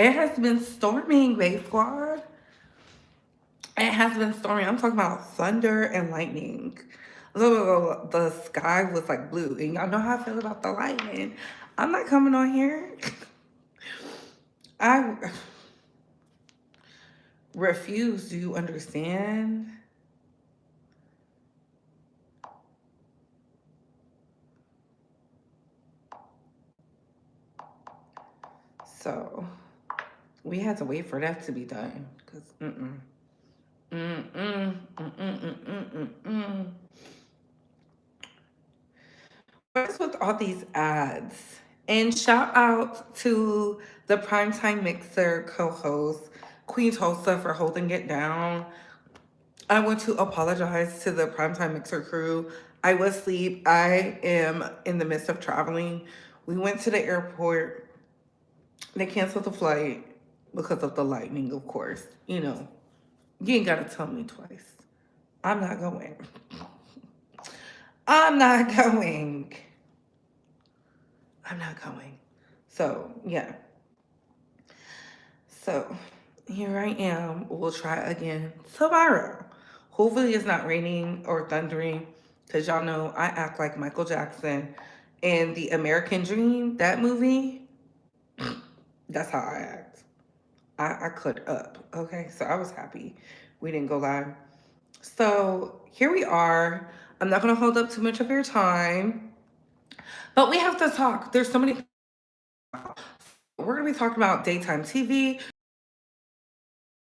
It has been storming, Bay Squad. It has been storming. I'm talking about thunder and lightning. The sky was like blue. And y'all know how I feel about the lightning. I'm not coming on here. I refuse. Do you understand? So we had to wait for that to be done. Because, mm-mm, mm-mm. What's with all these ads? And shout out to the Primetime Mixer co-host, Queen Tulsa, for holding it down. I want to apologize to the Primetime Mixer crew. I was asleep. I am in the midst of traveling. We went to the airport. They canceled the flight because of the lightning, of course. You know, you ain't got to tell me twice. I'm not going. I'm not going. I'm not going. So, yeah. So, here I am. We'll try again tomorrow. Hopefully, it's not raining or thundering because y'all know I act like Michael Jackson. And the American Dream, that movie, that's how I act. I cut up. Okay, so I was happy we didn't go live. So, here we are. I'm not going to hold up too much of your time, but we have to talk. There's so many. We're going to be talking about daytime TV,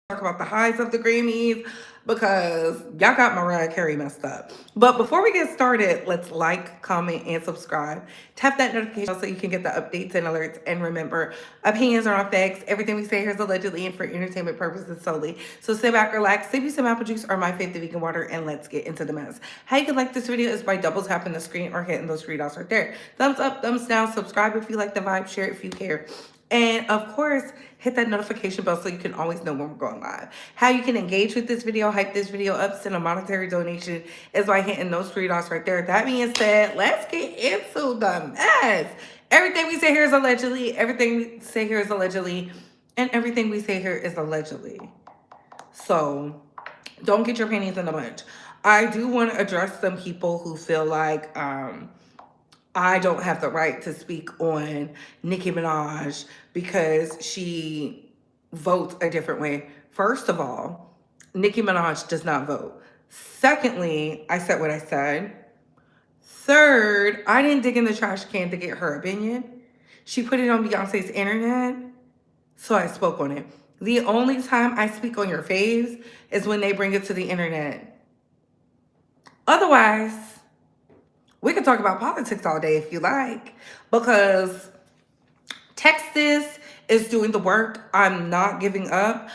talk about the highs of the Grammys because y'all got Mariah Carey messed up. But before we get started, let's like, comment, and subscribe. Tap that notification bell so you can get the updates and alerts. And remember, opinions are not facts. Everything we say here is allegedly and for entertainment purposes solely. So sit back, relax, sip you some apple juice or my favorite vegan water, and let's get into the mess. How you can like this video is by double tapping the screen or hitting those three dots right there. Thumbs up, thumbs down, subscribe if you like the vibe, share if you care. And of course, hit that notification bell so you can always know when we're going live. How you can engage with this video, hype this video up, send a monetary donation is by hitting those three dots right there. That being said, let's get into the mess. Everything we say here is allegedly, everything we say here is allegedly, and everything we say here is allegedly. So don't get your panties in a bunch. I do want to address some people who feel like I don't have the right to speak on Nicki Minaj because she votes a different way. First of all, Nicki Minaj does not vote. Secondly, I said what I said. Third, I didn't dig in the trash can to get her opinion. She put it on Beyonce's internet, so I spoke on it. The only time I speak on your faves is when they bring it to the internet. Otherwise, we can talk about politics all day if you like, because Texas is doing the work. I'm not giving up.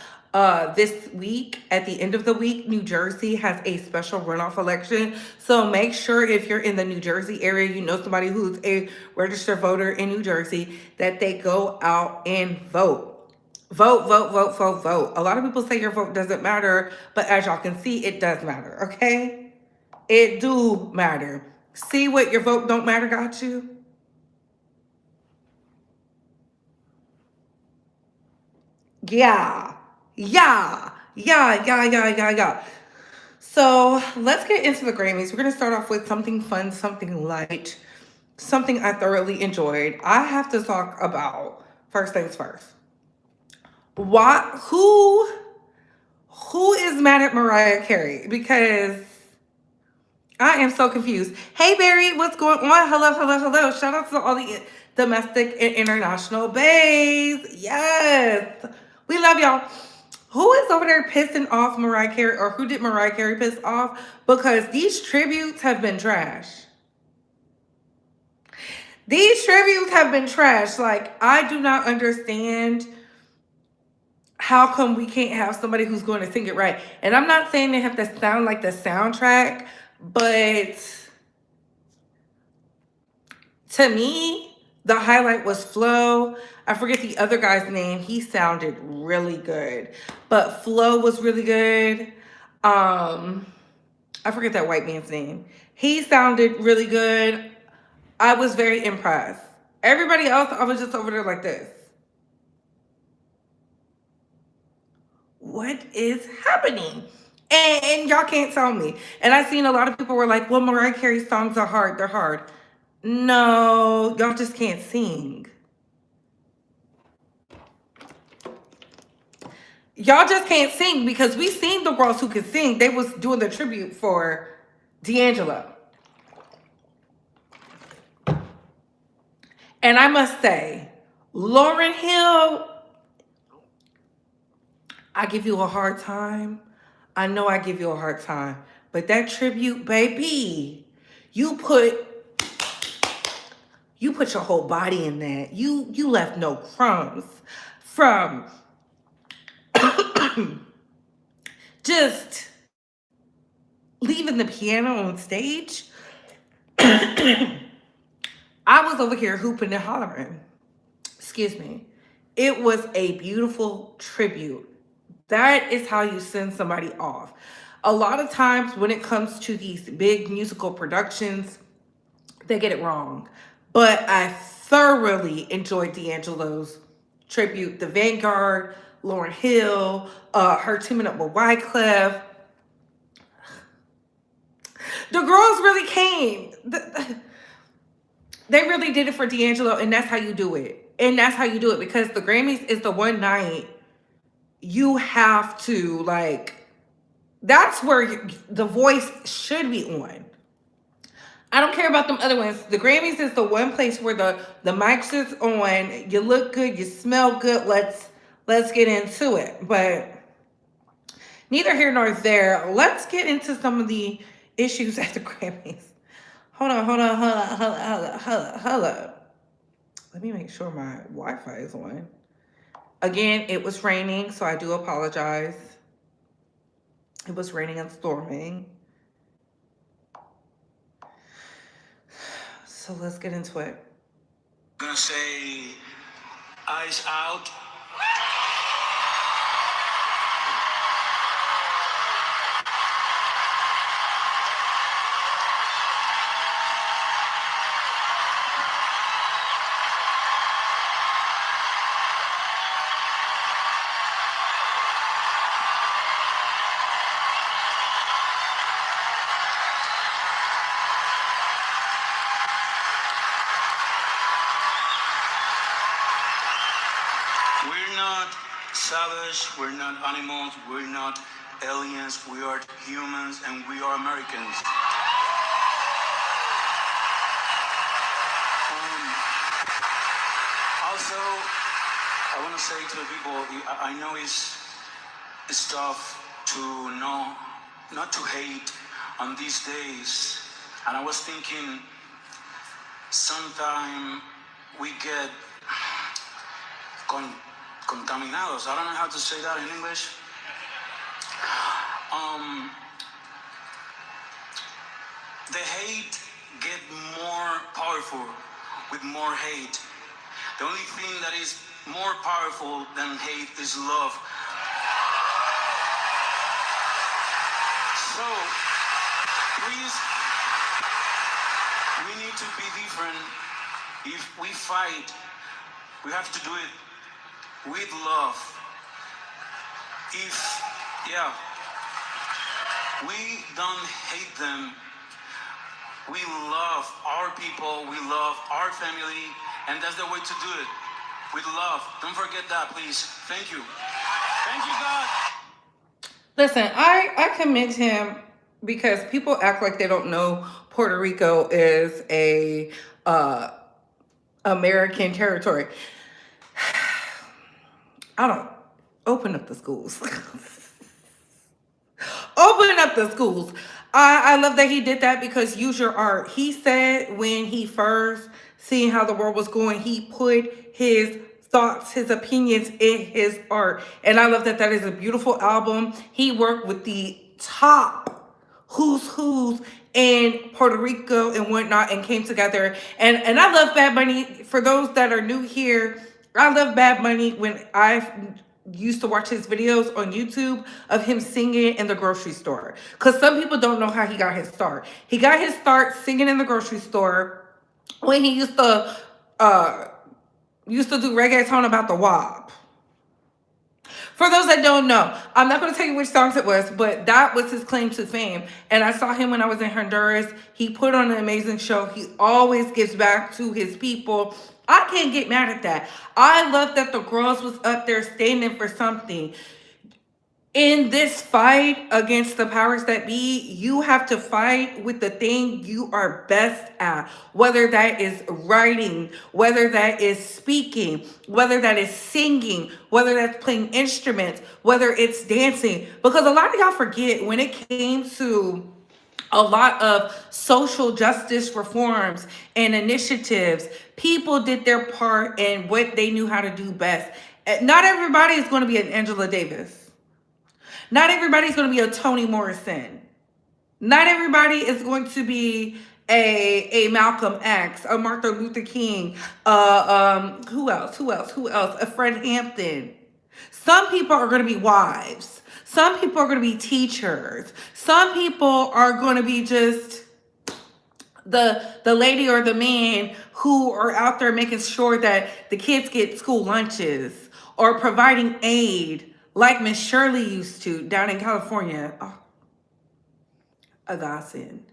This week, at the end of the week, New Jersey has a special runoff election. So make sure if you're in the New Jersey area, you know somebody who's a registered voter in New Jersey, that they go out and vote. Vote, vote, vote, vote, vote. A lot of people say your vote doesn't matter, but as y'all can see, it does matter, okay? It do matter. See what your vote don't matter got you? Yeah. Yeah. So let's get into the Grammys. We're going to start off with something fun, something light, something I thoroughly enjoyed. I have to talk about, first things first. Who is mad at Mariah Carey? Because I am so confused. Hey, Barry, what's going on? Hello. Shout out to all the domestic and international bays. Yes. We love y'all. Who is over there pissing off Mariah Carey, or who did Mariah Carey piss off? Because these tributes have been trash. These tributes have been trash. Like, I do not understand how come we can't have somebody who's going to sing it right. And I'm not saying they have to sound like the soundtrack, but to me, the highlight was Flo. I forget the other guy's name. He sounded really good. But Flo was really good. I forget that white man's name. He sounded really good. I was very impressed. Everybody else, I was just over there like this. what is happening? And y'all can't tell me. And I've seen a lot of people were like, well, Mariah Carey's songs are hard. They're hard. No, y'all just can't sing. Y'all just can't sing because we seen the girls who could sing. They was doing the tribute for D'Angelo. And I must say, Lauryn Hill, I give you a hard time. I know I give you a hard time. But that tribute, baby, you put your whole body in that. You left no crumbs from just leaving the piano on stage. I was over here hooping and hollering. Excuse me. It was a beautiful tribute. That is how you send somebody off. A lot of times when it comes to these big musical productions, they get it wrong. But I thoroughly enjoyed D'Angelo's tribute. The Vanguard, Lauryn Hill, her teaming up with Wyclef. The girls really came. They really did it for D'Angelo, and that's how you do it. And that's how you do it, because the Grammys is the one night you have to, like, that's where the voice should be on. I don't care about them other ones. The Grammys is the one place where the mics is on. You look good, you smell good. Let's get into it. But neither here nor there. Let's get into some of the issues at the Grammys. Hold on. Let me make sure my Wi-Fi is on. Again, it was raining, so I do apologize. It was raining and storming. So let's get into it. I'm gonna say eyes out. We're not savage, we're not animals, we're not aliens, we are humans and we are Americans. Also, I want to say to the people, I know it's tough to know, not to hate on these days. And I was thinking, sometime we get contaminados. I don't know how to say that in English. The hate get more powerful with more hate. The only thing that is more powerful than hate is love. So, please, we need to be different. If we fight, we have to do it with love. We don't hate them. We love our people, we love our family, and that's the way to do it, with love. Don't forget that, please. Thank you. Thank you, God. Listen, I commend him because people act like they don't know Puerto Rico is a American territory. I don't. Open up the schools. Open up the schools. I love that he did that, because use your art. He said when he first seen how the world was going, he put his thoughts, his opinions in his art. And I love that that is a beautiful album. He worked with the top who's in Puerto Rico and whatnot and came together. And I love Bad Bunny. For those that are new here, I love Bad Bunny. When I used to watch his videos on YouTube of him singing in the grocery store. Because some people don't know how he got his start. He got his start singing in the grocery store when he used to do reggaeton about the WAP. For those that don't know, I'm not going to tell you which songs it was, but that was his claim to fame. And I saw him when I was in Honduras. He put on an amazing show. He always gives back to his people. I can't get mad at that. I love that the girls was up there standing for something. In this fight against the powers that be, you have to fight with the thing you are best at, whether that is writing, whether that is speaking, whether that is singing, whether that's playing instruments, whether it's dancing. Because a lot of y'all forget when it came to a lot of social justice reforms and initiatives, people did their part in what they knew how to do best. Not everybody is going to be an Angela Davis. Not everybody's going to be a Toni Morrison. Not everybody is going to be a Malcolm X, a Martin Luther King, who else? A Fred Hampton. Some people are going to be wives. Some people are going to be teachers. Some people are going to be just the lady or the man who are out there making sure that the kids get school lunches or providing aid like Miss Shirley used to down in California. Oh, a godsend.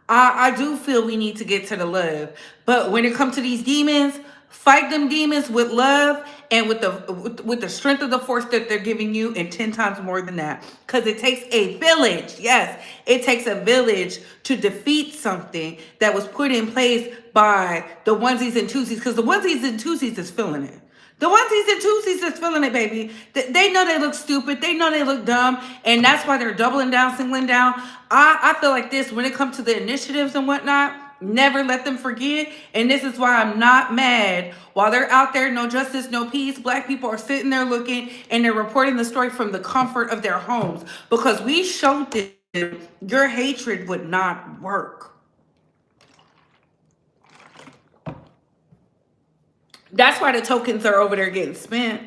I do feel we need to get to the love, but when it comes to these demons, fight them demons with love and with the strength of the force that they're giving you, and 10 times more than that. Because it takes a village. Yes, it takes a village to defeat something that was put in place by the onesies and twosies. Because the onesies and twosies is feeling it. The onesies and twosies is feeling it, baby. They know they look stupid. They know they look dumb. And that's why they're doubling down, singling down. I feel like this, when it comes to the initiatives and whatnot, never let them forget. And this is why I'm not mad. While they're out there, no justice, no peace, black people are sitting there looking and they're reporting the story from the comfort of their homes. Because we showed them your hatred would not work. That's why the tokens are over there getting spent.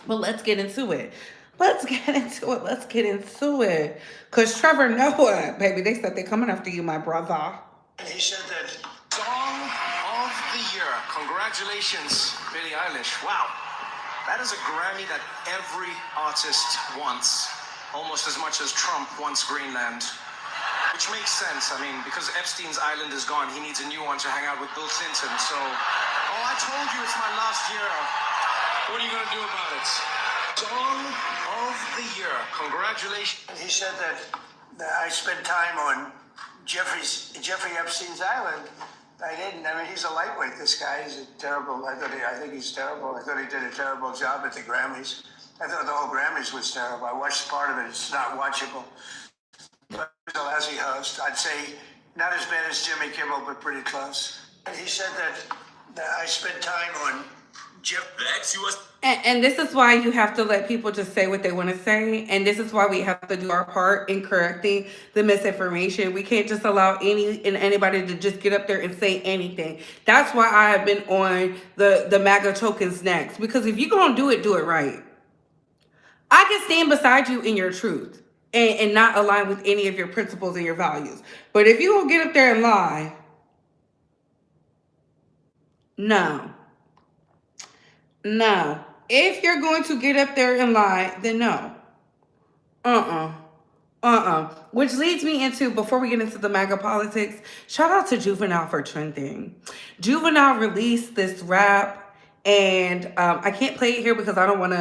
But let's get into it. Let's get into it. Because Trevor Noah, baby, they said they're coming after you, my brother. He said that Song of the Year. Congratulations, Billie Eilish. Wow. That is a Grammy that every artist wants. Almost as much as Trump wants Greenland. Which makes sense. I mean, because Epstein's island is gone, he needs a new one to hang out with Bill Clinton. So, oh, I told you it's my last year. What are you going to do about it? Song of the Year. Congratulations. He said that I spent time on Jeffrey Epstein's island. I didn't. I mean, he's a lightweight. This guy is terrible. I think he's terrible. I thought he did a terrible job at the Grammys. I thought the whole Grammys was terrible. I watched part of it. It's not watchable. But as he host, I'd say not as bad as Jimmy Kimmel, but pretty close. He said that I spent time on The ex-US. And this is why you have to let people just say what they want to say. And this is why we have to do our part in correcting the misinformation. We can't just allow anybody to just get up there and say anything. That's why I have been on the MAGA tokens next. Because if you're going to do it right. I can stand beside you in your truth and not align with any of your principles and your values. But if you will get up there and lie, no. No. If you're going to get up there and lie, then no. Which leads me into, before we get into the MAGA politics, shout out to Juvenile for trending. Juvenile released this rap, and I can't play it here because I don't want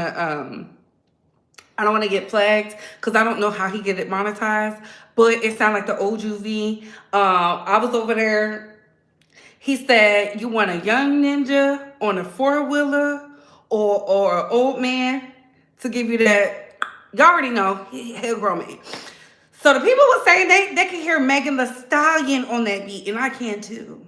to get flagged because I don't know how he get it monetized, but it sounded like the old Juvie. I was over there. He said, you want a young ninja on a four-wheeler or an old man to give you that? Y'all already know, he'll grow me. So the people were saying they can hear Megan Thee Stallion on that beat, and I can too.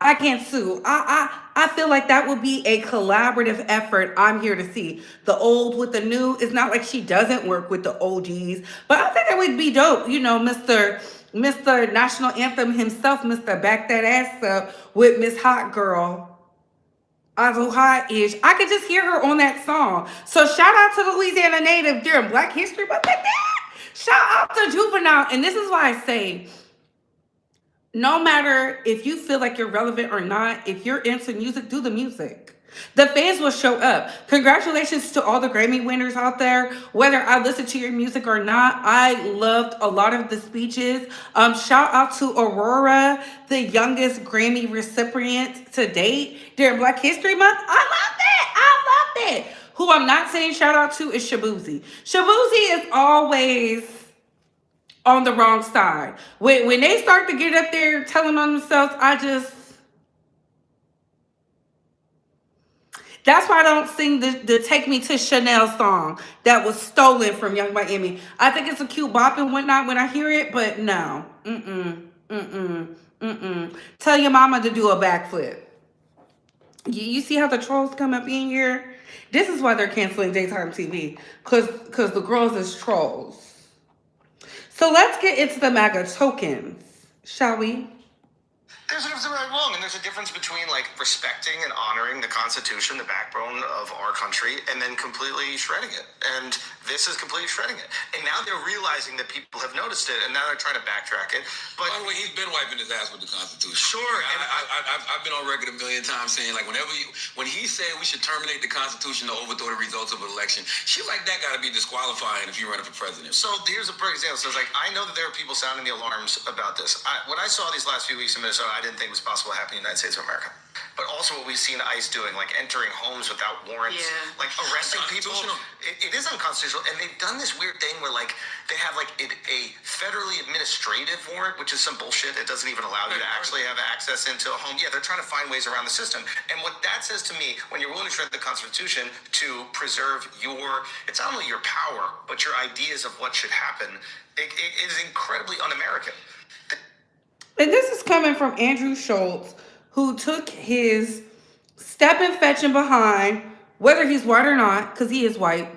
I can't sue. I feel like that would be a collaborative effort I'm here to see. The old with the new. It's not like she doesn't work with the OGs, but I think that would be dope. You know, Mr. National Anthem himself, Mr. Back That Ass Up with Miss Hot Girl. Also hot-ish. I could just hear her on that song. So shout out to the Louisiana native during Black History Month like that. Shout out to Juvenile. And this is why I say, no matter if you feel like you're relevant or not, if you're into music, do the music. The fans will show up. Congratulations to all the Grammy winners out there. Whether I listen to your music or not, I loved a lot of the speeches. Shout out to Aurora, the youngest Grammy recipient to date during Black History Month. I love that. I love that. Who I'm not saying shout out to is Shabuzi. Shabuzi is always on the wrong side. When they start to get up there telling on themselves, that's why I don't sing the Take Me to Chanel song that was stolen from Young Miami. I think it's a cute bop and whatnot when I hear it, but no. Tell your mama to do a backflip. You see how the trolls come up in here? This is why they're canceling daytime TV. Because the girls is trolls. So let's get into the MAGA tokens, shall we? There's a difference right and wrong, and there's a difference between like respecting and honoring the Constitution, the backbone of our country, and then completely shredding it. And this is completely shredding it. And now they're realizing that people have noticed it, and now they're trying to backtrack it. But By the way, he's been wiping his ass with the Constitution. Sure, and I've been on record a million times saying, like, when he said we should terminate the Constitution to overthrow the results of an election, shit like that got to be disqualifying if you're running for president. so here's a perfect example. So it's like, I know that there are people sounding the alarms about this. What I saw these last few weeks in Minnesota, I didn't think was possible to happen in the United States of America. But also what we've seen ICE doing, like entering homes without warrants, like arresting people. It is unconstitutional. And they've done this weird thing where like they have like a federally administrative warrant, which is some bullshit. It doesn't even allow you to actually have access into a home. Yeah, they're trying to find ways around the system. And what that says to me, when you're willing to shred the Constitution to preserve it's not only your power, but your ideas of what should happen, it is incredibly un-American. And this is coming from Andrew Schultz, who took his step and fetching behind, whether he's white or not, because he is white,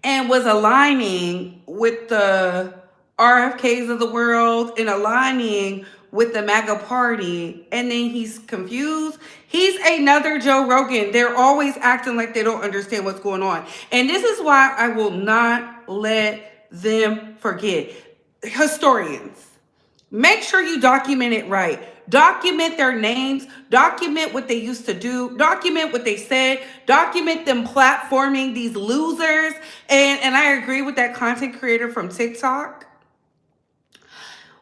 and was aligning with the RFKs of the world and aligning with the MAGA party. And then he's confused. He's another Joe Rogan. They're always acting like they don't understand what's going on. And this is why I will not let them forget. Historians, make sure you document it right. Document their names. Document what they used to do. Document what they said. Document them platforming these losers. And I agree with that content creator from TikTok.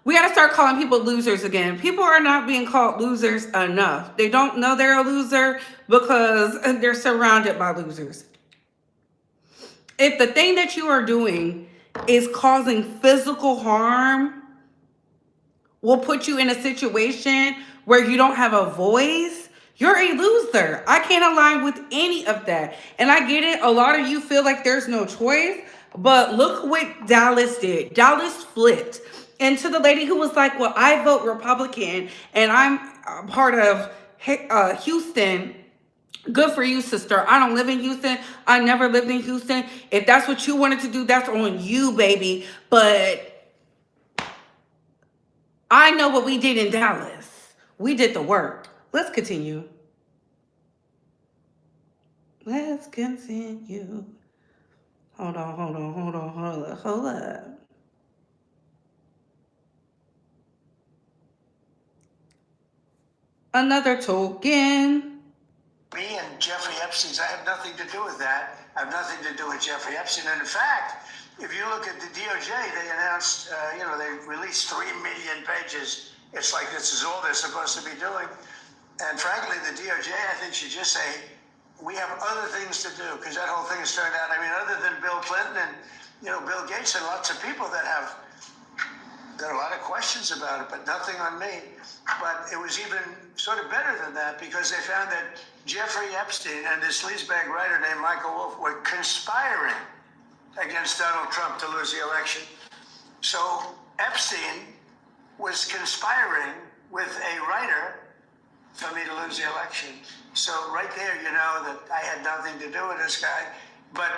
We got to start calling people losers again. People are not being called losers enough. They don't know they're a loser because they're surrounded by losers. If the thing that you are doing is causing physical harm, will put you in a situation where you don't have a voice, you're a loser. I can't align with any of that. And I get it. A lot of you feel like there's no choice. But look what Dallas did. Dallas flipped. And to the lady who was like, well, I vote Republican and I'm a part of Houston. Good for you, sister. I don't live in Houston. I never lived in Houston. If that's what you wanted to do, that's on you, baby. But I know what we did in Dallas. We did the work. Let's continue. Let's continue. Hold up. Another token. Me and Jeffrey Epstein's, I have nothing to do with that. I have nothing to do with Jeffrey Epstein. And in fact, if you look at the DOJ, they announced, they released 3 million pages. It's like this is all they're supposed to be doing. And frankly, the DOJ, I think, should just say, we have other things to do, because that whole thing has turned out, other than Bill Clinton and, Bill Gates and lots of people there are a lot of questions about it, but nothing on me. But it was even sort of better than that, because they found that Jeffrey Epstein and this sleazebag writer named Michael Wolff were conspiring against Donald Trump to lose the election. So Epstein was conspiring with a writer for me to lose the election. So right there, you know that I had nothing to do with this guy. But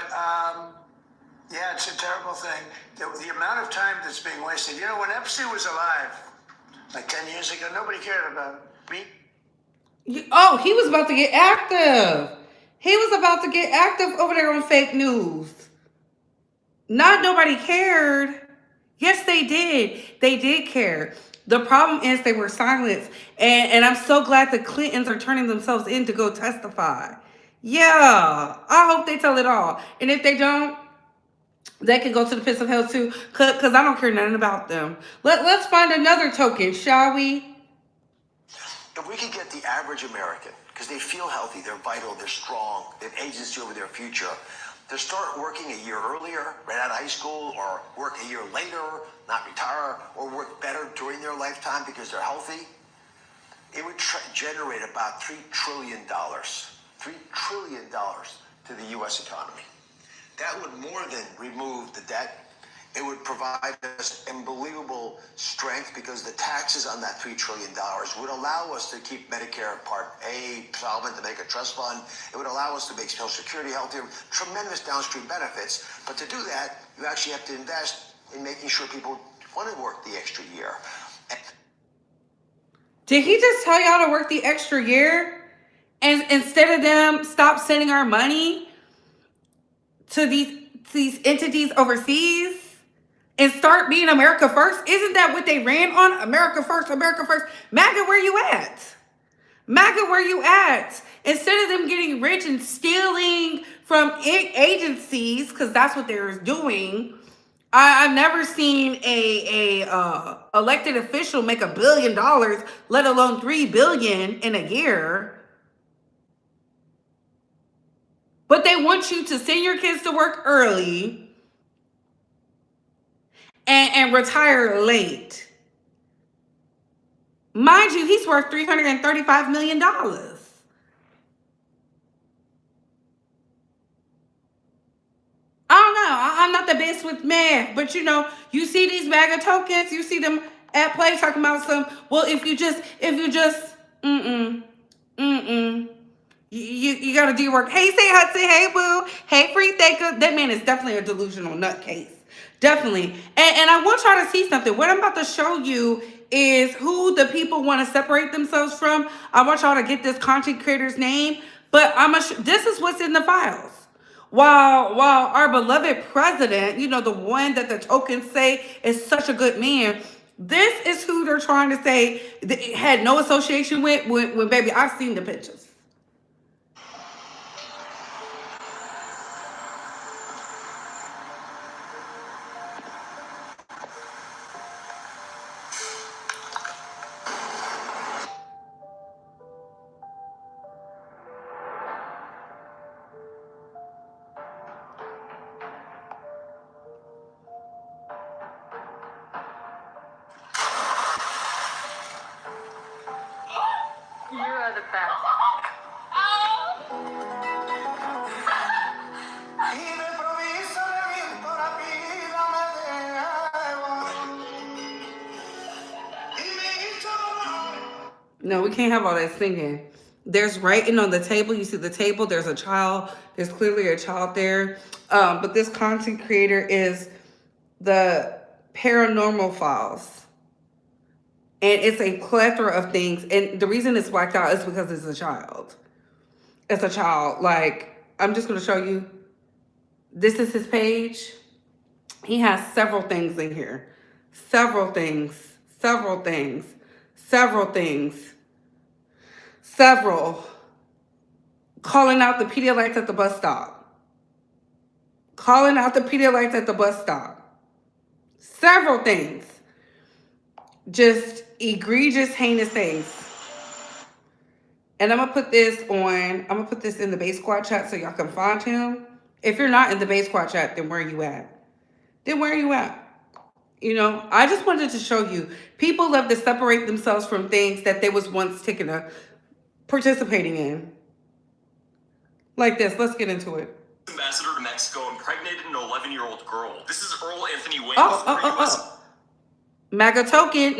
yeah, it's a terrible thing. The amount of time that's being wasted. When Epstein was alive, like 10 years ago, nobody cared about me. He was about to get active. He was about to get active over there on fake news. Not nobody cared. Yes, they did. They did care. The problem is they were silenced. And I'm so glad the Clintons are turning themselves in to go testify. Yeah, I hope they tell it all. And if they don't, they can go to the pits of hell too, because I don't care nothing about them. Let's find another token, shall we? If we could get the average American, because they feel healthy, they're vital, they're strong, they have agency over their future, to start working a year earlier, right out of high school, or work a year later, not retire, or work better during their lifetime because they're healthy, it would generate about $3 trillion. $3 trillion to the U.S. economy. That would more than remove the debt. It would provide us unbelievable strength because the taxes on that $3 trillion would allow us to keep Medicare Part A solvent, to make a trust fund. It would allow us to make Social Security healthier, tremendous downstream benefits. But to do that, you actually have to invest in making sure people want to work the extra year. Did he just tell y'all to work the extra year? And instead of them stop sending our money to these entities overseas and start being America first? Isn't that what they ran on? America first, America first. MAGA, where you at? MAGA, where you at? Instead of them getting rich and stealing from agencies, because that's what they're doing, I've never seen a elected official make $1 billion, let alone $3 billion in a year. But they want you to send your kids to work early and retire late. Mind you, he's worth $335 million. I don't know. I'm not the best with math, but you know, you see these MAGA tokens, you see them at play talking about some, well, if you just, you gotta do your work. Hey, say Hudson, hey, boo, hey, free thinker. That man is definitely a delusional nutcase. Definitely. And I want y'all to see something. What I'm about to show you is who the people want to separate themselves from. I want y'all to get this content creator's name, but this is what's in the files. While our beloved president, you know, the one that the tokens say is such a good man, this is who they're trying to say had no association with when baby, I've seen the pictures. You are the best. No, we can't have all that singing. There's writing on the table. You see the table. There's a child. There's clearly a child there. But this content creator is the Paranormal Files. And it's a plethora of things. And the reason it's blacked out is because it's a child. It's a child. Like, I'm just going to show you. This is his page. He has several things in here. Several things. Several things. Several things. Several. Calling out the Pedialytes at the bus stop. Calling out the Pedialytes at the bus stop. Several things. Just egregious, heinous things. And I'm going to put this in the Base Squad chat so y'all can find him. If you're not in the Base Squad chat, then where are you at? You know, I just wanted to show you. People love to separate themselves from things that they was once participating in. Like this. Let's get into it. Ambassador to Mexico impregnated an 11-year-old girl. This is Earl Anthony Wayne. MAGA token.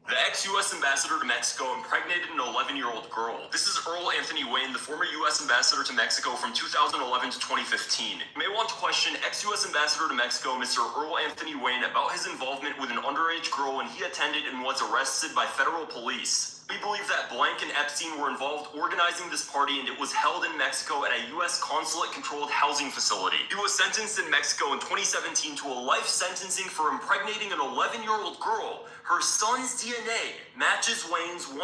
The ex-U.S. ambassador to Mexico impregnated an 11-year-old girl. This is Earl Anthony Wayne, the former U.S. ambassador to Mexico from 2011 to 2015. You may want to question ex-U.S. ambassador to Mexico, Mr. Earl Anthony Wayne, about his involvement with an underage girl when he attended and was arrested by federal police. We believe that Blank and Epstein were involved organizing this party, and it was held in Mexico at a U.S. consulate-controlled housing facility. He was sentenced in Mexico in 2017 to a life sentencing for impregnating an 11-year-old girl. Her son's DNA matches Wayne's 100%.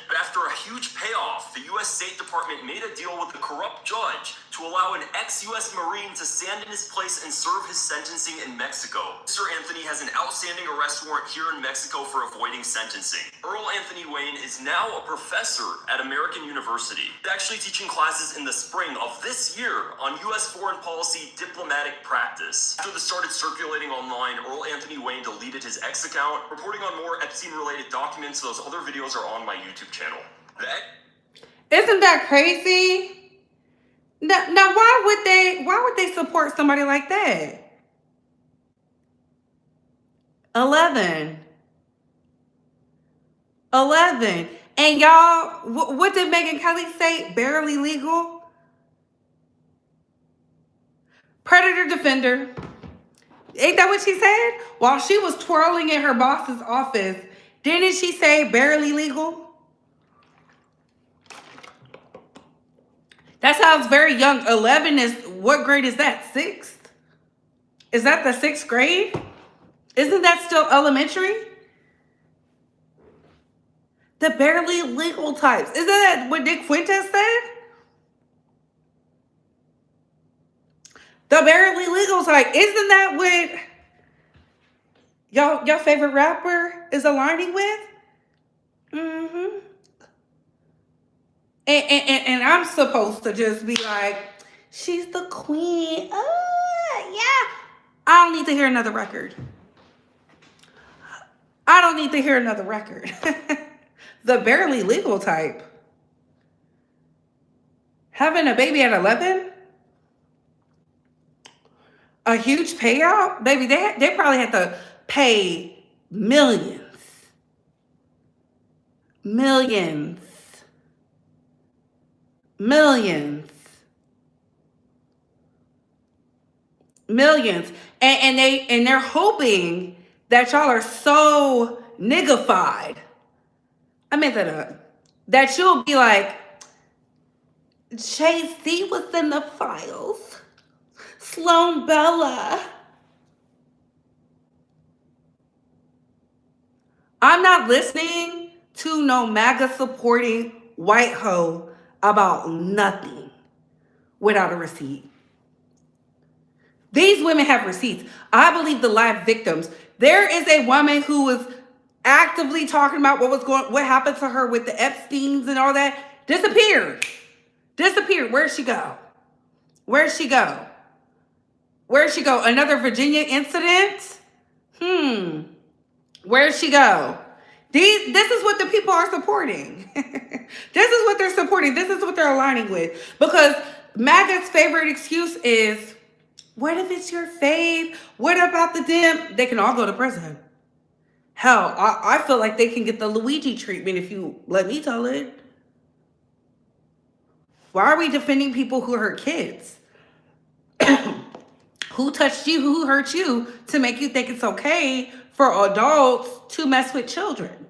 But after a huge payoff, the U.S. State Department made a deal with a corrupt judge to allow an ex-U.S. Marine to stand in his place and serve his sentencing in Mexico. Mr. Anthony has an outstanding arrest warrant here in Mexico for avoiding sentencing. Earl Anthony Wayne is now a professor at American University. He's actually teaching classes in the spring of this year on U.S. foreign policy diplomatic practice. After this started circulating online, Earl Anthony Wayne deleted his X account. Reporting on more Epstein-related documents, those other videos are on my YouTube channel. Isn't that crazy? Now why would they support somebody like that? 11. And y'all, what did Megyn Kelly say? Barely legal? Predator defender. Ain't that what she said? While she was twirling in her boss's office, didn't she say barely legal? That sounds very young. 11 is, what grade is that? 6th? Is that the 6th grade? Isn't that still elementary? The barely legal types. Isn't that what Nick Fuentes said? The barely legal type. Isn't that what y'all favorite rapper is aligning with? Mm-hmm. And I'm supposed to just be like, she's the queen. Oh, yeah. I don't need to hear another record. The barely legal type. Having a baby at 11? A huge payout? Baby, they probably had to pay millions. And they're hoping that y'all are so niggified. I made that up. That you'll be like, Jay-Z was in the files. Sloan Bella. I'm not listening to no MAGA supporting white hoe about nothing without a receipt. These women have receipts. I believe the live victims. There is a woman who was actively talking about what happened to her with the Epsteins and all that. Disappeared. Where'd she go? Another Virginia incident? Where'd she go? This is what the people are supporting. This is what they're supporting. This is what they're aligning with. Because MAGA's favorite excuse is, what if it's your fave? What about the dim? They can all go to prison. Hell, I feel like they can get the Luigi treatment if you let me tell it. Why are we defending people who hurt kids? Who touched you? Who hurt you to make you think it's okay for adults to mess with children?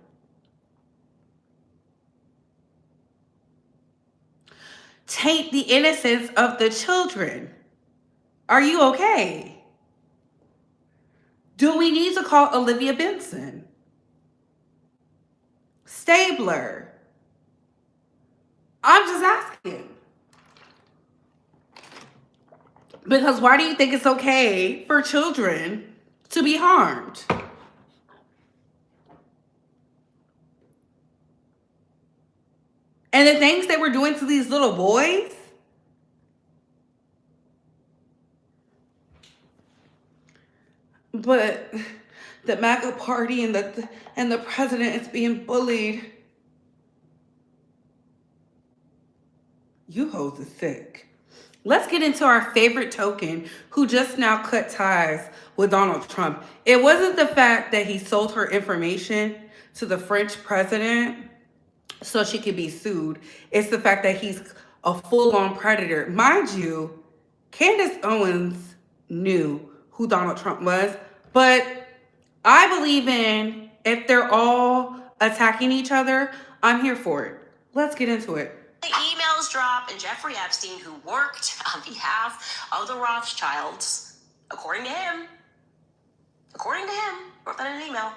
Taint the innocence of the children. Are you okay? Do we need to call Olivia Benson? Stabler? I'm just asking. Because why do you think it's okay for children to be harmed? And the things they were doing to these little boys? But the MAGA party and the president is being bullied. You hoes is sick. Let's get into our favorite token who just now cut ties with Donald Trump. It wasn't the fact that he sold her information to the French president so she could be sued. It's the fact that he's a full-on predator. Mind you, Candace Owens knew who Donald Trump was, but I believe in if they're all attacking each other, I'm here for it. Let's get into it. The emails drop, and Jeffrey Epstein, who worked on behalf of the Rothschilds, according to him, wrote that in an email,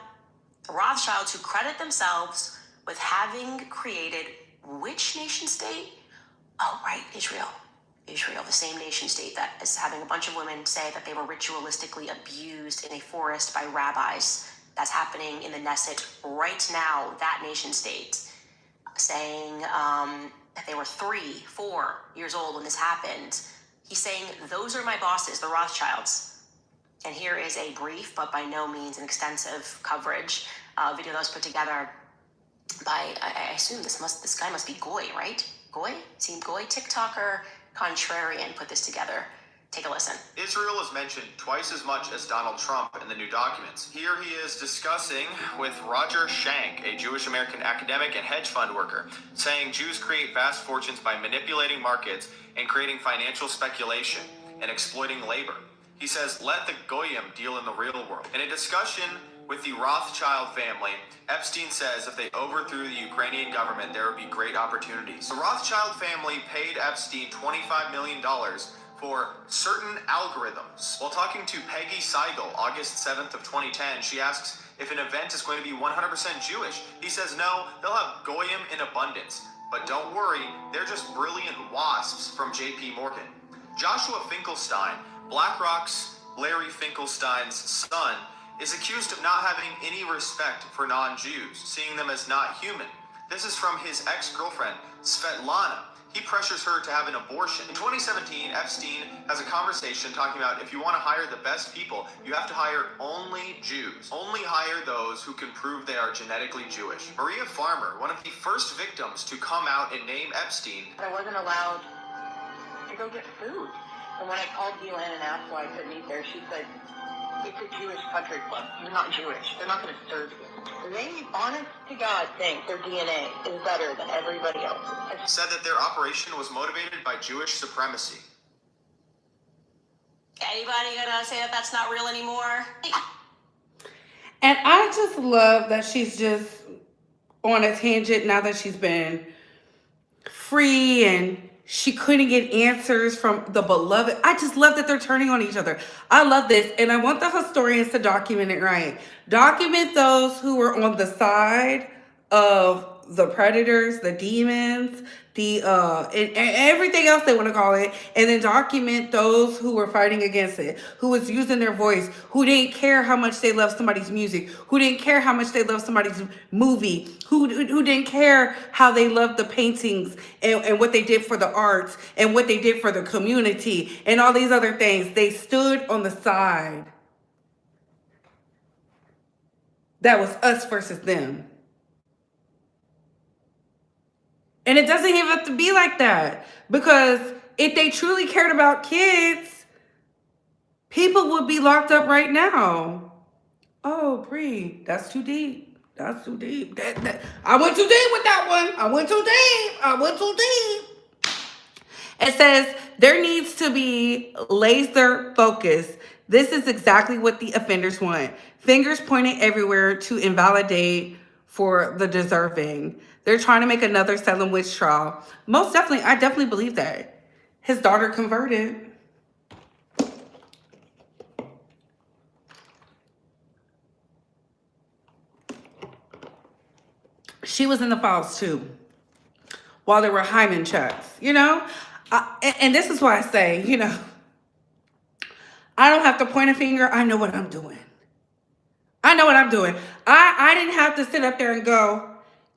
the Rothschilds, who credit themselves with having created which nation state? Oh, right, Israel. Israel, the same nation state that is having a bunch of women say that they were ritualistically abused in a forest by rabbis. That's happening in the Knesset right now, that nation state, saying that they were 3, 4 years old when this happened. He's saying, those are my bosses, the Rothschilds. And here is a brief, but by no means an extensive coverage video that was put together by, I assume this guy must be Goy, right? Goy? Seemed Goy, TikToker, Contrarian put this together. Take a listen. Israel is mentioned twice as much as Donald Trump in the new documents. Here he is discussing with Roger Schank, a Jewish American academic and hedge fund worker, saying Jews create vast fortunes by manipulating markets and creating financial speculation and exploiting labor. He says, let the Goyim deal in the real world. In a discussion with the Rothschild family, Epstein says if they overthrew the Ukrainian government, there would be great opportunities. The Rothschild family paid Epstein $25 million for certain algorithms. While talking to Peggy Seigel, August 7th of 2010, she asks if an event is going to be 100% Jewish. He says no, they'll have Goyim in abundance. But don't worry, they're just brilliant wasps from JP Morgan. Joshua Finkelstein, BlackRock's Larry Finkelstein's son, is accused of not having any respect for non-Jews, seeing them as not human. This is from his ex-girlfriend, Svetlana. He pressures her to have an abortion. In 2017, Epstein has a conversation talking about if you want to hire the best people, you have to hire only Jews. Only hire those who can prove they are genetically Jewish. Maria Farmer, one of the first victims to come out and name Epstein. I wasn't allowed to go get food. And when I called UN and asked why I couldn't eat there, she said, it's a Jewish country club. You're not Jewish. They're not going to serve you. They, honest to God, think their DNA is better than everybody else's. Said that their operation was motivated by Jewish supremacy. Anybody gonna say that that's not real anymore? And I just love that she's just on a tangent now that she's been free and she couldn't get answers from the beloved. I just love that they're turning on each other. I love this. And I want the historians to document it right. Document those who were on the side of the predators, the demons, and everything else they want to call it, and then document those who were fighting against it, who was using their voice, who didn't care how much they loved somebody's music, who didn't care how much they loved somebody's movie, who didn't care how they loved the paintings and what they did for the arts and what they did for the community and all these other things. They stood on the side. That was us versus them. And it doesn't even have to be like that. Because if they truly cared about kids, people would be locked up right now. Oh, Bree, that's too deep. That's too deep. I went too deep with that one. I went too deep. It says there needs to be laser focus. This is exactly what the offenders want. Fingers pointed everywhere to invalidate for the deserving. They're trying to make another Salem witch trial. Most definitely, I definitely believe that. His daughter converted. She was in the files too, while there were hymen checks, you know? And this is why I say, you know, I don't have to point a finger. I know what I'm doing. I know what I'm doing. I didn't have to sit up there and go,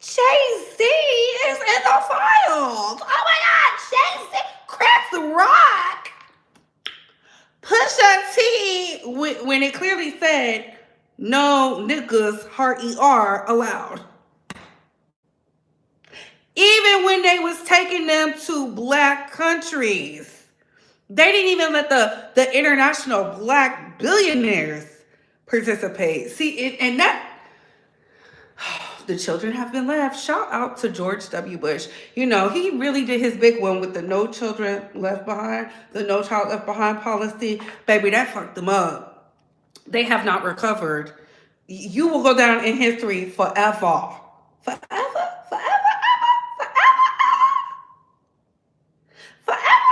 Jay-Z is in the files. Oh my God, Jay-Z, Crack the Rock. Pusha T, when it clearly said, no niggas, heart-ER, allowed. Even when they was taking them to black countries. They didn't even let the international black billionaires participate. See, and that, the children have been left. Shout out to George W. Bush. You know, he really did his big one with the no children left behind, the no child left behind policy. Baby, that fucked them up. They have not recovered. You will go down in history forever. Forever, forever, forever, forever.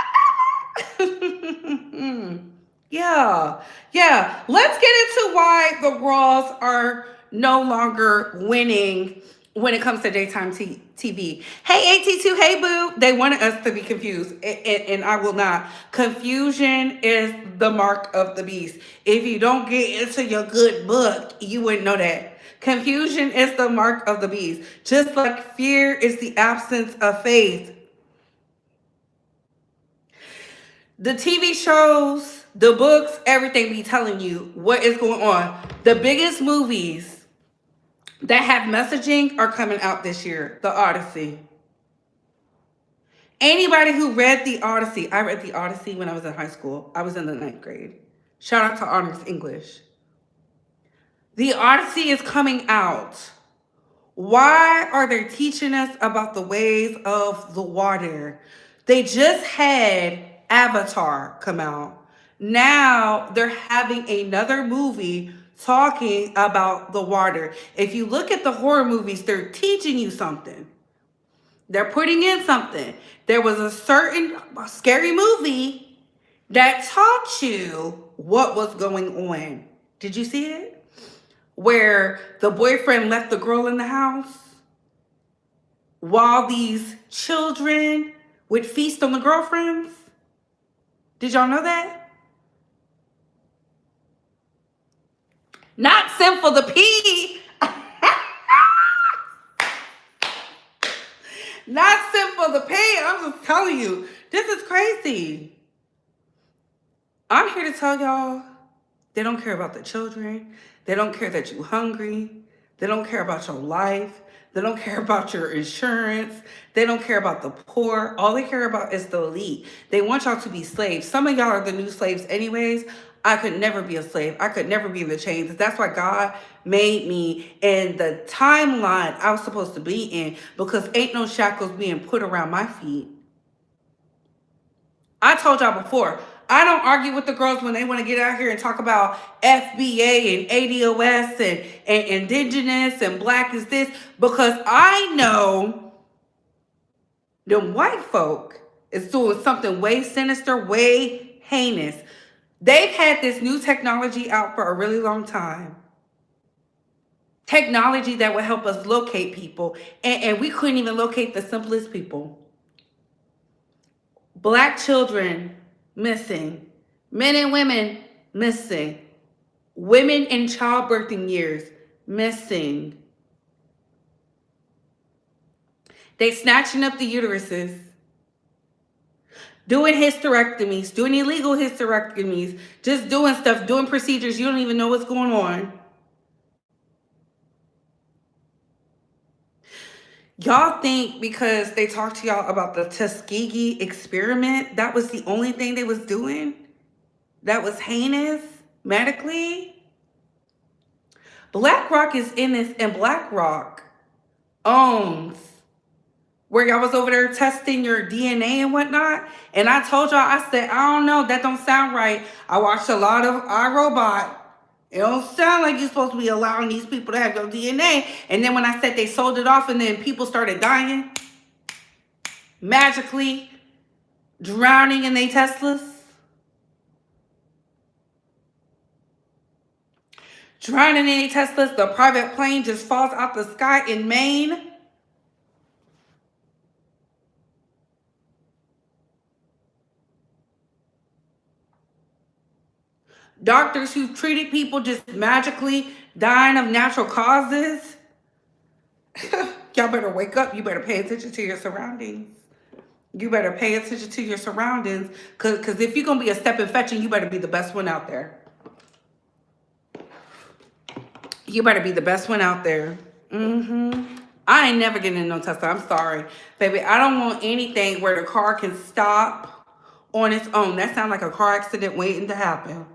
Yeah. Let's get into why the Raws are no longer winning when it comes to daytime TV. Hey, AT2, hey, boo. They wanted us to be confused, and I will not. Confusion is the mark of the beast. If you don't get into your good book, you wouldn't know that. Confusion is the mark of the beast. Just like fear is the absence of faith. The TV shows, the books, everything be telling you what is going on. The biggest movies that have messaging are coming out this year. The Odyssey. Anybody who read the Odyssey, I read the Odyssey when I was in high school. I was in the 9th grade. Shout out to Honors English. The Odyssey is coming out. Why are they teaching us about the ways of the water? They just had Avatar come out. Now they're having another movie talking about the water. If you look at the horror movies, they're teaching you something. They're putting in something. There was a certain scary movie that taught you what was going on. Did you see it? Where the boyfriend left the girl in the house while these children would feast on the girlfriends. Did y'all know that? Not Simple the P. Not Simple the P. I'm just telling you, this is crazy. I'm here to tell y'all, they don't care about the children. They don't care that you're hungry. They don't care about your life. They don't care about your insurance. They don't care about the poor. All they care about is the elite. They want y'all to be slaves. Some of y'all are the new slaves anyways. I could never be a slave. I could never be in the chains. That's why God made me in the timeline I was supposed to be in, because ain't no shackles being put around my feet. I told y'all before, I don't argue with the girls when they want to get out here and talk about FBA and ADOS and indigenous and black is this, because I know them white folk is doing something way sinister, way heinous. They've had this new technology out for a really long time. Technology that will help us locate people. And we couldn't even locate the simplest people. Black children missing. Men and women missing. Women in childbirthing years missing. They snatching up the uteruses. Doing hysterectomies, doing illegal hysterectomies, just doing stuff, doing procedures. You don't even know what's going on. Y'all think because they talked to y'all about the Tuskegee experiment, that was the only thing they was doing? That was heinous medically? BlackRock is in this, and BlackRock owns where y'all was over there testing your DNA and whatnot. And I told y'all, I said, I don't know, that don't sound right. I watched a lot of iRobot. It don't sound like you're supposed to be allowing these people to have your DNA. And then when I said they sold it off and then people started dying, magically drowning in their Teslas, drowning in their Teslas, the private plane just falls out the sky in Maine. Doctors who treated people just magically dying of natural causes. Y'all better wake up. You better pay attention to your surroundings. You better pay attention to your surroundings. Because if you're going to be a step in fetching, you better be the best one out there. You better be the best one out there. I ain't never getting in no Tesla. I'm sorry. Baby, I don't want anything where the car can stop on its own. That sounds like a car accident waiting to happen.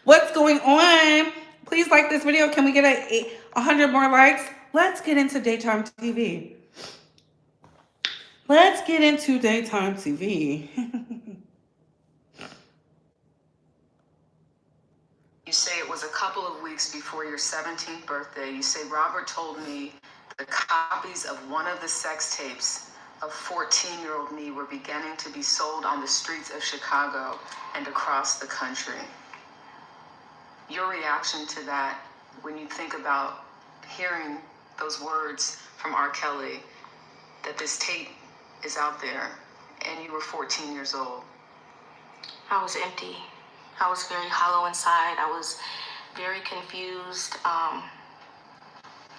What's going on? Please like this video. Can we get 100 more likes? Let's get into daytime TV. Let's get into daytime TV. You say it was a couple of weeks before your 17th birthday. You say Robert told me the copies of one of the sex tapes of 14-year-old me were beginning to be sold on the streets of Chicago and across the country. Your reaction to that when you think about hearing those words from R. Kelly, that this tape is out there, and you were 14 years old? I was empty. I was very hollow inside. I was very confused.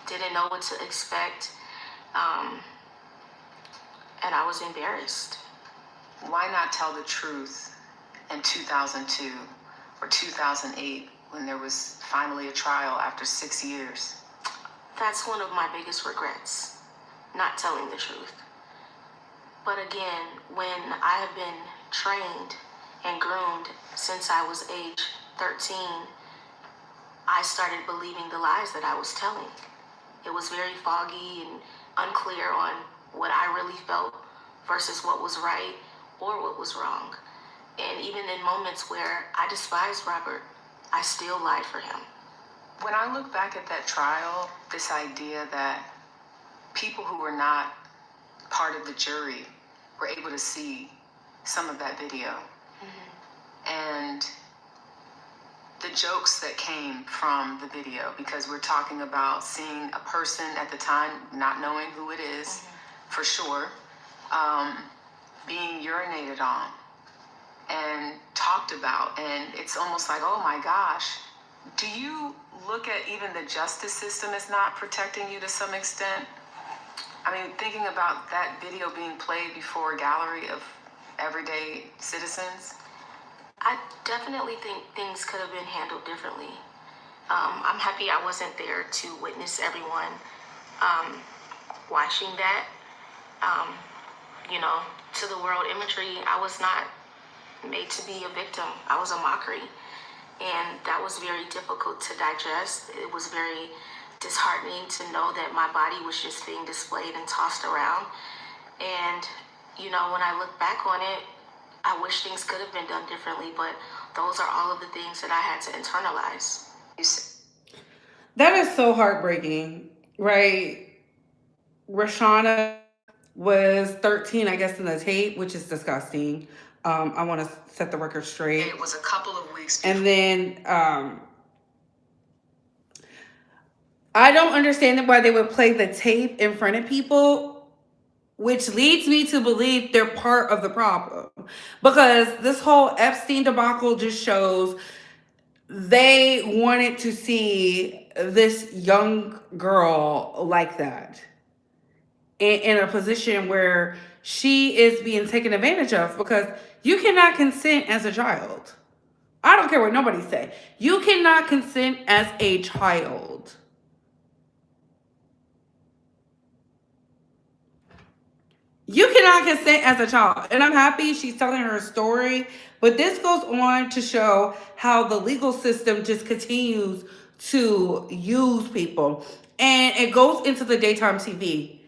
Didn't know what to expect. And I was embarrassed. Why not tell the truth in 2002 or 2008 when there was finally a trial after 6 years? That's one of my biggest regrets, not telling the truth. But again, when I have been trained and groomed since I was age 13, I started believing the lies that I was telling. It was very foggy and unclear on what I really felt versus what was right or what was wrong. And even in moments where I despised Robert, I still lied for him. When I look back at that trial, this idea that people who were not part of the jury were able to see some of that video. And the jokes that came from the video, because we're talking about seeing a person at the time, not knowing who it is, for sure, being urinated on and talked about. And it's almost like, oh my gosh, do you look at even the justice system as not protecting you to some extent? I mean, thinking about that video being played before a gallery of everyday citizens. I definitely think things could have been handled differently. I'm happy I wasn't there to witness everyone watching that. To the world imagery, I was not made to be a victim. I was a mockery. And that was very difficult to digest. It was very disheartening to know that my body was just being displayed and tossed around. And, when I look back on it, I wish things could have been done differently, but those are all of the things that I had to internalize. That is so heartbreaking, right? Rashana was 13, I guess, in the tape, which is disgusting. I want to set the record straight. It was a couple of weeks before. And then I don't understand why they would play the tape in front of people, which leads me to believe they're part of the problem. Because this whole Epstein debacle just shows they wanted to see this young girl like that in a position where she is being taken advantage of, because you cannot consent as a child. I don't care what nobody say. You cannot consent as a child. You cannot consent as a child. And I'm happy she's telling her story. But this goes on to show how the legal system just continues to use people. And it goes into the daytime TV.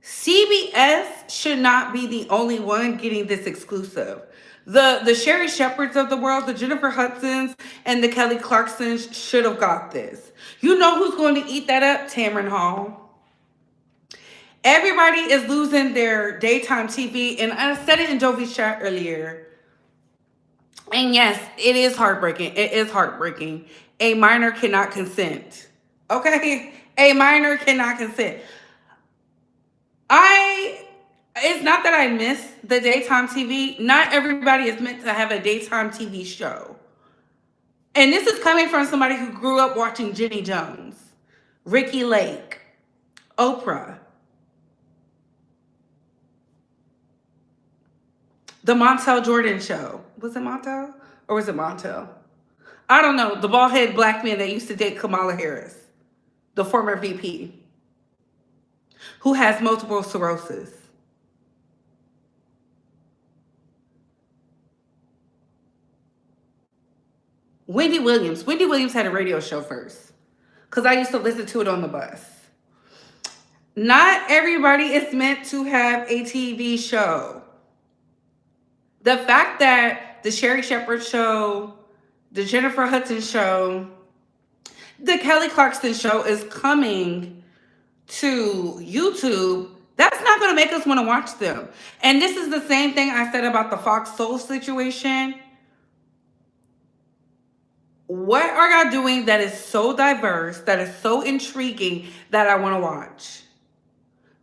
CBS should not be the only one getting this exclusive. The Sherry Shepherds of the world, the Jennifer Hudsons, and the Kelly Clarksons should have got this. You know who's going to eat that up? Tamron Hall. Everybody is losing their daytime TV, and I said it in Jovi's chat earlier. And yes, it is heartbreaking. It is heartbreaking. A minor cannot consent. Okay? A minor cannot consent. It's not that I miss the daytime TV. Not everybody is meant to have a daytime TV show. And this is coming from somebody who grew up watching Jenny Jones, Ricky Lake, Oprah, the Montel Jordan show. Was it Montel or was it Montel? I don't know. The bald-headed black man that used to date Kamala Harris, the former VP, who has multiple sclerosis. Wendy Williams. Wendy Williams had a radio show first, because I used to listen to it on the bus. Not everybody is meant to have a TV show. The fact that the Sherry Shepherd show, the Jennifer Hudson show, the Kelly Clarkson show is coming to YouTube, that's not going to make us want to watch them. And this is the same thing I said about the Fox Soul situation. What are y'all doing that is so diverse, that is so intriguing that I want to watch?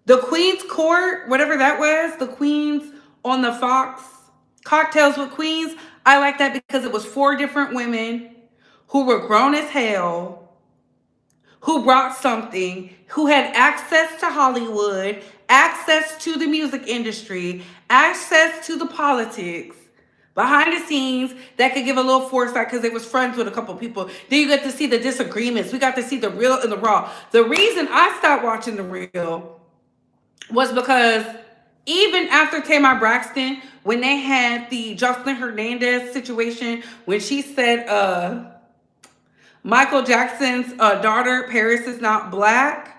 The Queen's Court, whatever that was, the Queens on the Fox, Cocktails with Queens, I like that because it was 4 different women who were grown as hell, who brought something, who had access to Hollywood, access to the music industry, access to the politics, behind the scenes that could give a little foresight because they was friends with a couple people. Then you get to see the disagreements. We got to see the real and the raw. The reason I stopped watching the real was because even after Tamar Braxton, when they had the Jocelyn Hernandez situation, when she said Michael Jackson's daughter, Paris, is not black,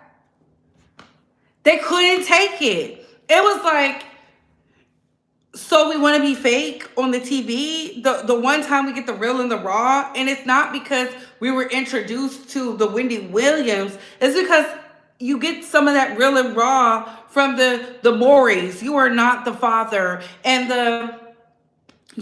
they couldn't take it. It was like, so we want to be fake on the TV? The one time we get the real and the raw, and it's not because we were introduced to the Wendy Williams. It's because you get some of that real and raw from the Maury's. You are not the father. And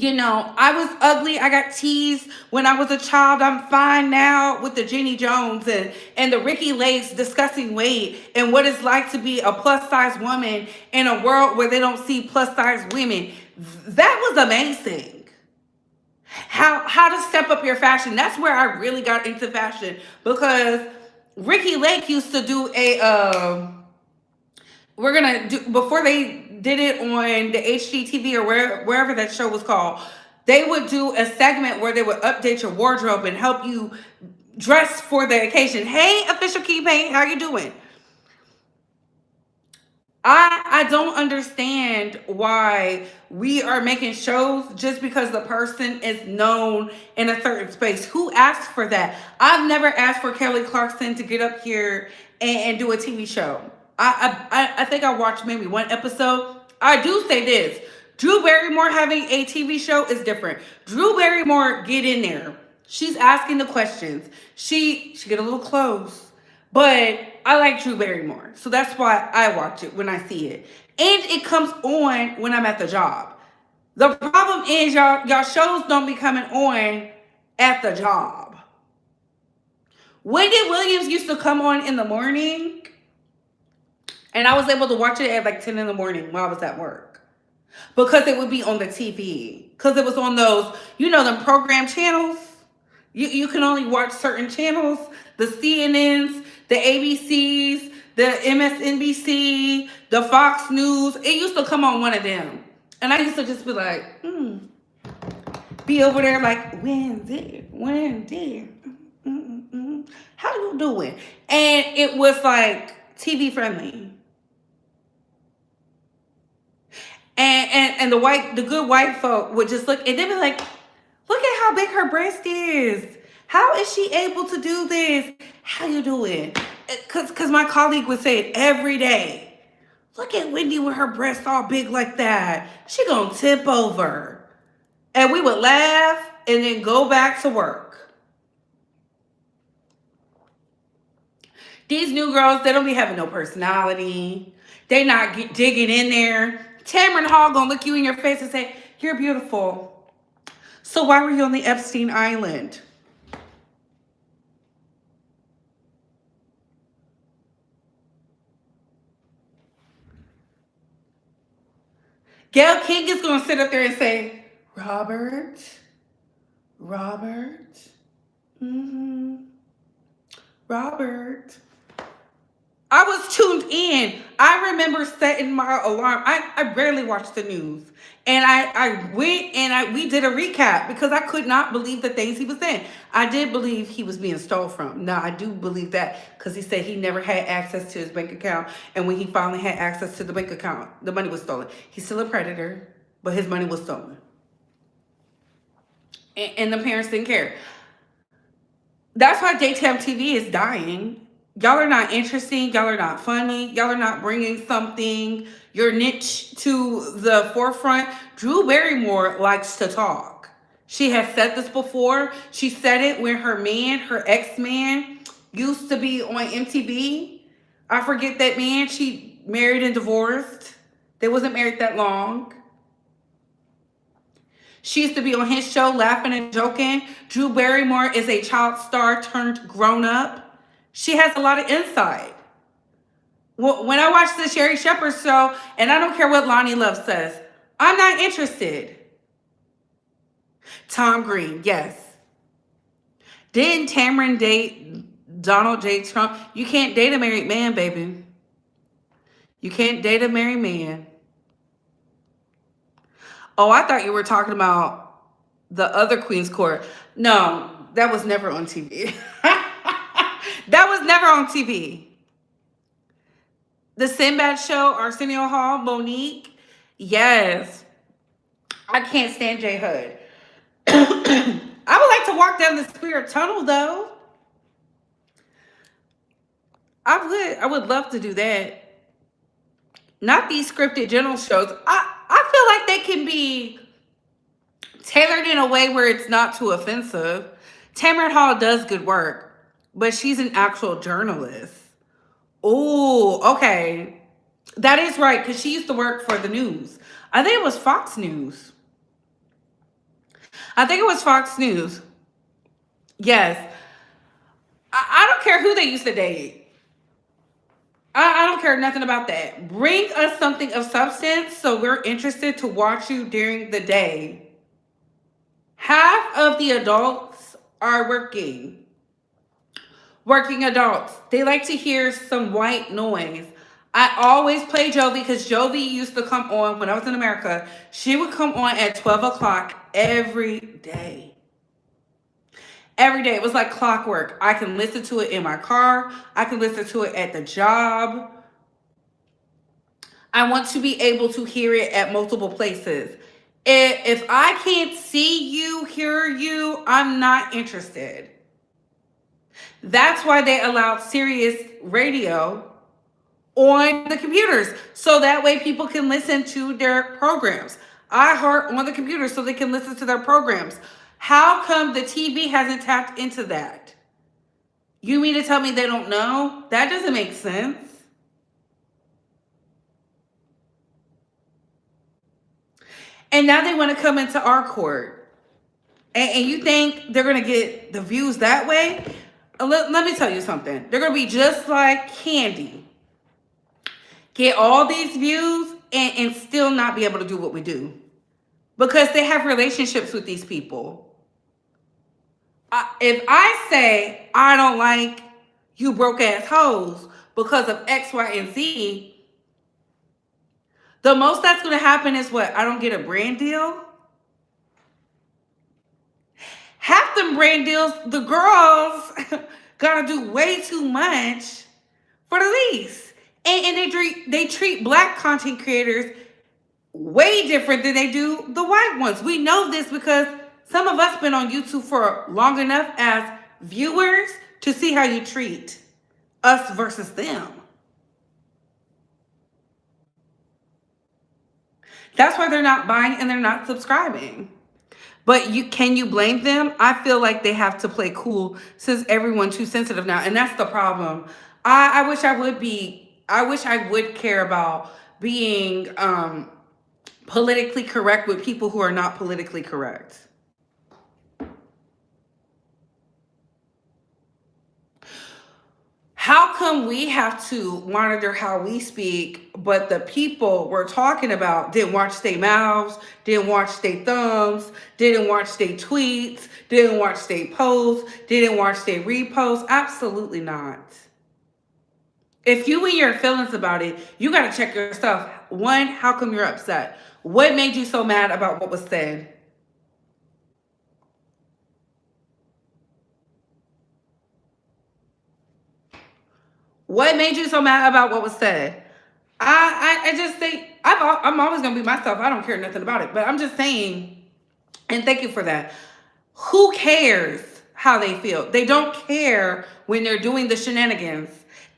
I was ugly. I got teased when I was a child. I'm fine now with the Jenny Jones and the Ricky Lakes discussing weight and what it's like to be a plus size woman in a world where they don't see plus size women. That was amazing. How to step up your fashion. That's where I really got into fashion, because Ricky Lake used to do before they did it on the HGTV or wherever that show was called, they would do a segment where they would update your wardrobe and help you dress for the occasion. Hey, Official Key Paint, how you doing? I don't understand why we are making shows just because the person is known in a certain space. Who asked for that? I've never asked for Kelly Clarkson to get up here and do a TV show. I think I watched maybe one episode. I do say this. Drew Barrymore having a TV show is different. Drew Barrymore, get in there. She's asking the questions. She get a little close. But I like Drew Barrymore. So that's why I watch it when I see it. And it comes on when I'm at the job. The problem is y'all shows don't be coming on at the job. Wendy Williams used to come on in the morning, and I was able to watch it at like 10 in the morning while I was at work, because it would be on the TV. Because it was on those, them program channels. You can only watch certain channels. The CNNs, the ABCs, the MSNBC, the Fox News. It used to come on one of them. And I used to just be like, be over there like, Wendy, how you doing? And it was like TV friendly. And the good white folk would just look, and they'd be like, look at how big her breast is. How is she able to do this? How you doing? Because my colleague would say it every day. Look at Wendy with her breasts all big like that. She gonna tip over. And we would laugh and then go back to work. These new girls, they don't be having no personality. They not digging in there. Tamron Hall gonna look you in your face and say, you're beautiful. So why were you on the Epstein Island? Gayle King is going to sit up there and say, Robert, Robert. I was tuned in. I remember setting my alarm. I rarely watch the news. And I went and we did a recap because I could not believe the things he was saying. I did believe he was being stole from. Now, I do believe that because he said he never had access to his bank account. And when he finally had access to the bank account, the money was stolen. He's still a predator, but his money was stolen. And the parents didn't care. That's why daytime TV is dying. Y'all are not interesting. Y'all are not funny. Y'all are not bringing something, your niche, to the forefront. Drew Barrymore likes to talk. She has said this before. She said it when her man, her ex-man, used to be on MTV. I forget that man. She married and divorced. They wasn't married that long. She used to be on his show laughing and joking. Drew Barrymore is a child star turned grown up. She has a lot of insight. When I watch the Sherry Shepherd show, and I don't care what Lonnie Love says, I'm not interested. Tom Green, yes. Didn't Tamron date Donald J. Trump? You can't date a married man, baby. You can't date a married man. Oh, I thought you were talking about the other Queen's Court. No, that was never on TV. That was never on TV. The Sinbad Show, Arsenio Hall, Monique. Yes. I can't stand J Hood. I would like to walk down the Spirit Tunnel, though. I would love to do that. Not these scripted general shows. I feel like they can be tailored in a way where it's not too offensive. Tamron Hall does good work, but she's an actual journalist. Oh, okay. That is right, because she used to work for the news. I think it was Fox News. I think it was Fox News. Yes. I don't care who they used to date. I don't care nothing about that. Bring us something of substance so we're interested to watch you during the day. Half of the adults are working. Working adults. They like to hear some white noise. I always play Jovi because Jovi used to come on when I was in America. She would come on at 12 o'clock every day. Every day. It was like clockwork. I can listen to it in my car. I can listen to it at the job. I want to be able to hear it at multiple places. If I can't see you, hear you, I'm not interested. That's why they allowed Sirius radio on the computers. So that way people can listen to their programs. iHeart on the computer so they can listen to their programs. How come the TV hasn't tapped into that? You mean to tell me they don't know? That doesn't make sense. And now they want to come into our court. And you think they're going to get the views that way? Let me tell you something. They're going to be just like Candy. Get all these views and still not be able to do what we do. Because they have relationships with these people. If I say I don't like you broke ass hoes because of X, Y, and Z, the most that's going to happen is what? I don't get a brand deal? Half them brand deals, the girls got to do way too much for the lease. And they treat black content creators way different than they do the white ones. We know this because some of us been on YouTube for long enough as viewers to see how you treat us versus them. That's why they're not buying and they're not subscribing. But can you blame them? I feel like they have to play cool since everyone's too sensitive now. And that's the problem. I wish I would care about being politically correct with people who are not politically correct. How come we have to monitor how we speak, but the people we're talking about didn't watch their mouths, didn't watch their thumbs, didn't watch their tweets, didn't watch their posts, didn't watch their reposts? Absolutely not. If you and your feelings about it, you got to check yourself. One, how come you're upset? What made you so mad about what was said? What made you so mad about what was said? I just think I'm always going to be myself. I don't care nothing about it. But I'm just saying, and thank you for that. Who cares how they feel? They don't care when they're doing the shenanigans.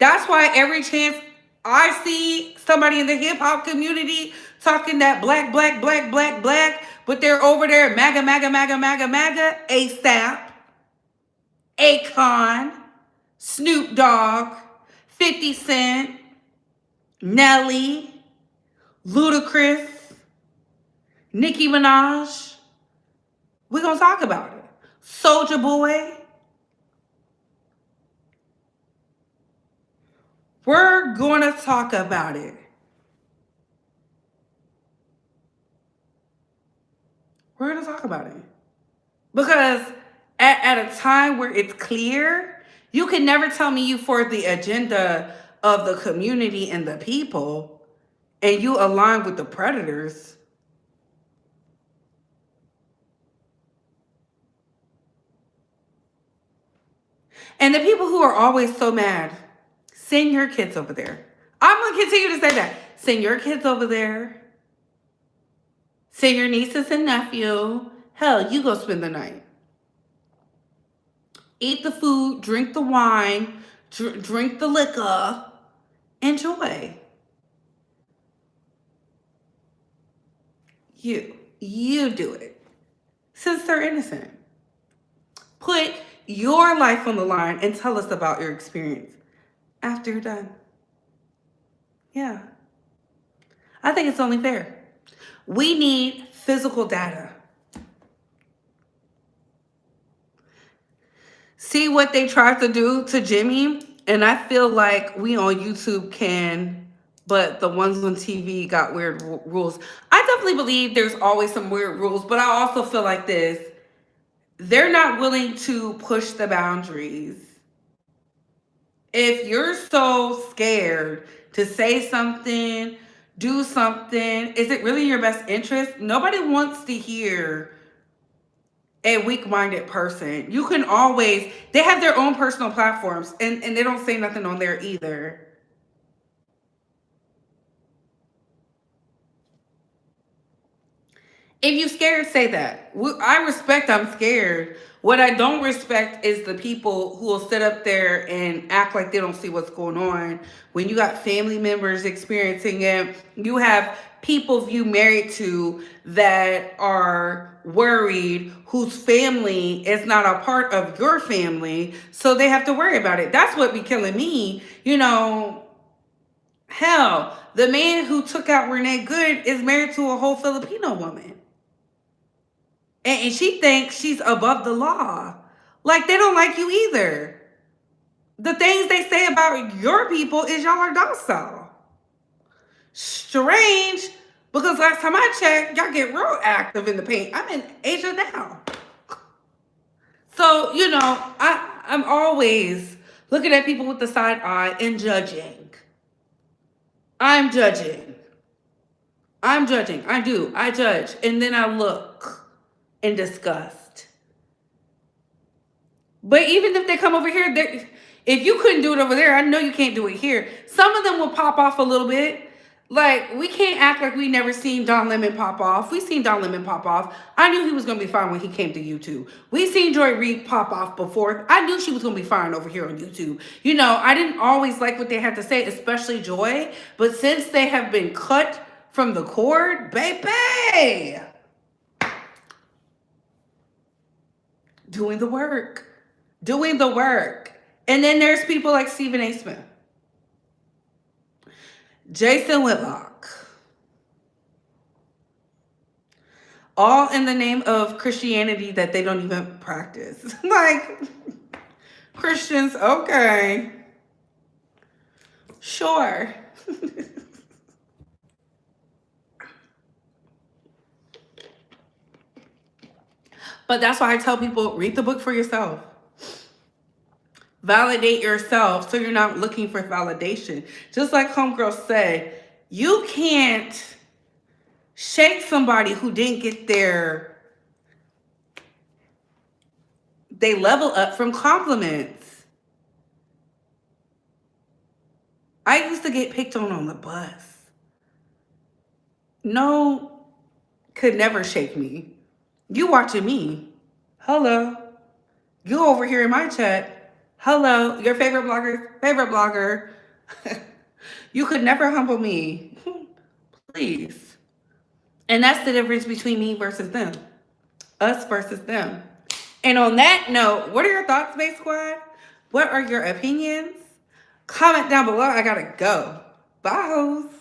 That's why every chance I see somebody in the hip hop community talking that black, black, black, black, black, but they're over there MAGA, MAGA, MAGA, MAGA, MAGA, ASAP, Akon, Snoop Dogg, 50 Cent, Nelly, Ludacris, Nicki Minaj. We're going to talk about it. Soulja Boy. We're going to talk about it. We're going to talk about it. Because at a time where it's clear, you can never tell me you for the agenda of the community and the people, and you align with the predators. And the people who are always so mad, send your kids over there. I'm going to continue to say that. Send your kids over there. Send your nieces and nephew. Hell, you go spend the night. Eat the food, drink the wine, drink the liquor. Enjoy. You do it. Since they're innocent. Put your life on the line and tell us about your experience after you're done. Yeah. I think it's only fair. We need physical data. See what they tried to do to Jimmy, and I feel like we on YouTube can, but the ones on TV got weird rules. I definitely believe there's always some weird rules, but I also feel like this. They're not willing to push the boundaries. If you're so scared to say something, do something, is it really in your best interest? Nobody wants to hear a weak-minded person. You can always, they have their own personal platforms, and they don't say nothing on there either. If you scared, say that. I respect I'm scared. What I don't respect is the people who will sit up there and act like they don't see what's going on. When you got family members experiencing it, you have people you married to that are worried, whose family is not a part of your family, so they have to worry about it. That's what be killing me. You know, hell, the man who took out Renee Good is married to a whole Filipino woman. And she thinks she's above the law. Like, they don't like you either. The things they say about your people is y'all are docile. Strange, because last time I checked, y'all get real active in the paint. I'm in Asia now. So, you know, I'm always looking at people with the side eye and judging. I'm judging. I do. I judge. And then I look in disgust. But even if they come over here, if you couldn't do it over there, I know you can't do it here. Some of them will pop off a little bit. Like, we can't act like we never seen Don Lemon pop off. We seen Don Lemon pop off. I knew he was going to be fine when he came to YouTube. We seen Joy Reid pop off before. I knew she was going to be fine over here on YouTube. You know, I didn't always like what they had to say, especially Joy. But since they have been cut from the cord, baby, doing the work. And then there's people like Stephen A. Smith, Jason Whitlock, all in the name of Christianity that they don't even practice. Like, Christians, okay, sure. But that's why I tell people, read the book for yourself. Validate yourself so you're not looking for validation. Just like Homegirl said, you can't shake somebody who didn't get they level up from compliments. I used to get picked on the bus. No, could never shake me. You watching me. Hello. You over here in my chat Hello, your favorite blogger's favorite blogger. You could never humble me. Please. And that's the difference between me versus them. Us versus them. And on that note, what are your thoughts, Space Squad? What are your opinions? Comment down below. I gotta go. Bye, hoes.